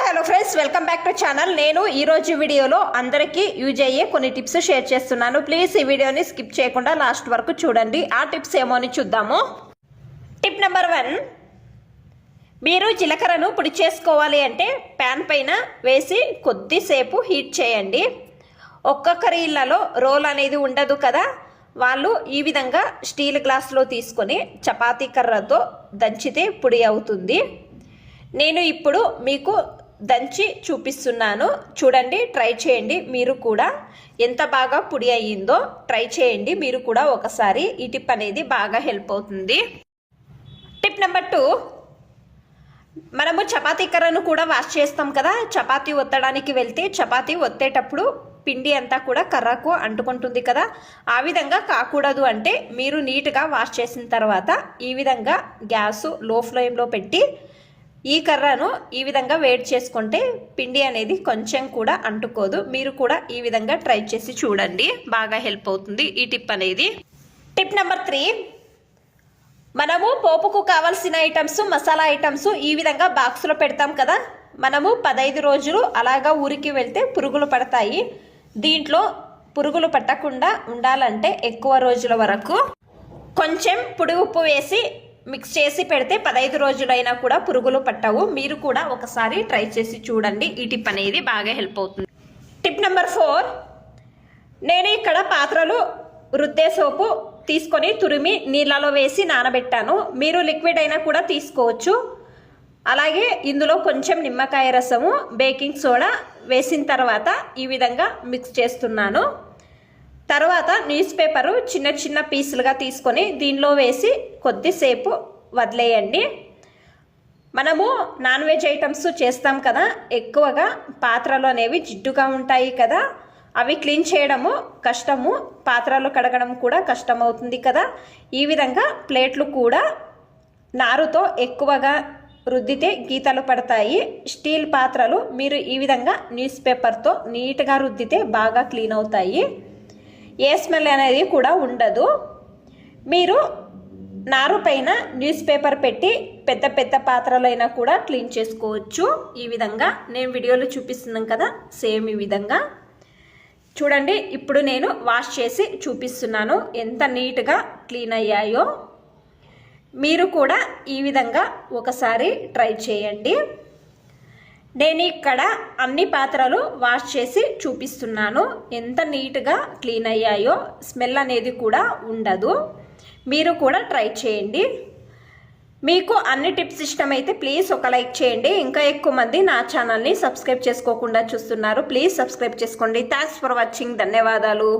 Hello friends, welcome back to channel. నేను ఈరోజు వీడియోలో అందరికీ యూజ్ అయ్యే కొన్ని టిప్స్ షేర్ చేస్తున్నాను. ప్లీజ్ ఈ వీడియోని స్కిప్ చేయకుండా లాస్ట్ వరకు చూడండి. ఆ టిప్స్ ఏమో అని చూద్దాము. టిప్ నెంబర్ 1, మీరు జీలకర్రను పొడి చేసుకోవాలి అంటే ప్యాన్ పైన వేసి కొద్దిసేపు హీట్ చేయండి. ఒక్కొక్కరి ఇళ్లలో రోల్ అనేది ఉండదు కదా, వాళ్ళు ఈ విధంగా స్టీల్ గ్లాస్లో తీసుకొని చపాతీ కర్రతో దంచితే పొడి అవుతుంది. నేను ఇప్పుడు మీకు దంచి చూపిస్తున్నాను, చూడండి, ట్రై చేయండి. మీరు కూడా ఎంత బాగా పొడి అయ్యిందో ట్రై చేయండి. మీరు కూడా ఒకసారి ఈ టిప్ అనేది బాగా హెల్ప్ అవుతుంది. టిప్ నెంబర్ 2, మనము చపాతీ కర్రను కూడా వాష్ చేస్తాం కదా. చపాతీ ఒత్తడానికి వెళ్తే చపాతీ ఒత్తేటప్పుడు పిండి అంతా కూడా కర్రకు అంటుకుంటుంది కదా. ఆ విధంగా కాకూడదు అంటే మీరు నీట్గా వాష్ చేసిన తర్వాత ఈ విధంగా గ్యాస్ లో ఫ్లేమ్లో పెట్టి ఈ కర్రను ఈ విధంగా వేడి చేసుకుంటే పిండి అనేది కొంచెం కూడా అంటుకోదు. మీరు కూడా ఈ విధంగా ట్రై చేసి చూడండి, బాగా హెల్ప్ అవుతుంది ఈ టిప్ అనేది. టిప్ నెంబర్ 3, మనము పోపుకు కావాల్సిన ఐటమ్స్, మసాలా ఐటమ్స్ ఈ విధంగా బాక్స్లో పెడతాం కదా. మనము 15 రోజులు అలాగా ఊరికి వెళ్తే పురుగులు పడతాయి. దీంట్లో పురుగులు పట్టకుండా ఉండాలంటే ఎక్కువ రోజుల వరకు కొంచెం పొడి ఉప్పు వేసి మిక్స్ చేసి పెడితే 15 రోజులైనా కూడా పురుగులు పట్టవు. మీరు కూడా ఒకసారి ట్రై చేసి చూడండి, ఈ టిప్ అనేది బాగా హెల్ప్ అవుతుంది. టిప్ నెంబర్ 4, నేను ఇక్కడ పాత్రలు రుద్దే సోపు తీసుకొని తురిమి నీళ్ళలో వేసి నానబెట్టాను. మీరు లిక్విడ్ అయినా కూడా తీసుకోవచ్చు. అలాగే ఇందులో కొంచెం నిమ్మకాయ రసము, బేకింగ్ సోడా వేసిన తర్వాత ఈ విధంగా మిక్స్ చేస్తున్నాను. తర్వాత న్యూస్ పేపరు చిన్న చిన్న పీసులుగా తీసుకొని దీనిలో వేసి కొద్దిసేపు వదిలేయండి. మనము నాన్ వెజ్ ఐటమ్స్ చేస్తాం కదా, ఎక్కువగా పాత్రలు అనేవి జిడ్డుగా ఉంటాయి కదా, అవి క్లీన్ చేయడము కష్టము, పాత్రలు కడగడం కూడా కష్టం అవుతుంది కదా. ఈ విధంగా ప్లేట్లు కూడా నారుతో ఎక్కువగా రుద్దితే గీతలు పడతాయి. స్టీల్ పాత్రలు మీరు ఈ విధంగా న్యూస్ పేపర్తో నీట్గా రుద్దితే బాగా క్లీన్ అవుతాయి. ఏ స్మెల్ అనేది కూడా ఉండదు. మీరు నారు పైన న్యూస్ పేపర్ పెట్టి పెద్ద పెద్ద పాత్రలైనా కూడా క్లీన్ చేసుకోవచ్చు. ఈ విధంగా నేను వీడియోలో చూపిస్తున్నాను కదా, సేమ్ ఈ విధంగా చూడండి. ఇప్పుడు నేను వాష్ చేసి చూపిస్తున్నాను ఎంత నీట్గా క్లీన్ అయ్యాయో. మీరు కూడా ఈ విధంగా ఒకసారి ట్రై చేయండి. నేను ఇక్కడ అన్ని పాత్రలు వాష్ చేసి చూపిస్తున్నాను, ఎంత నీట్గా క్లీన్ అయ్యాయో. స్మెల్ అనేది కూడా ఉండదు. మీరు కూడా ట్రై చేయండి. మీకు అన్ని టిప్స్ ఇష్టమైతే ప్లీజ్ ఒక లైక్ చేయండి. ఇంకా ఎక్కువ మంది నా ఛానల్ని సబ్స్క్రైబ్ చేసుకోకుండా చూస్తున్నారు, ప్లీజ్ సబ్స్క్రైబ్ చేసుకోండి. Thanks for watching. ధన్యవాదాలు.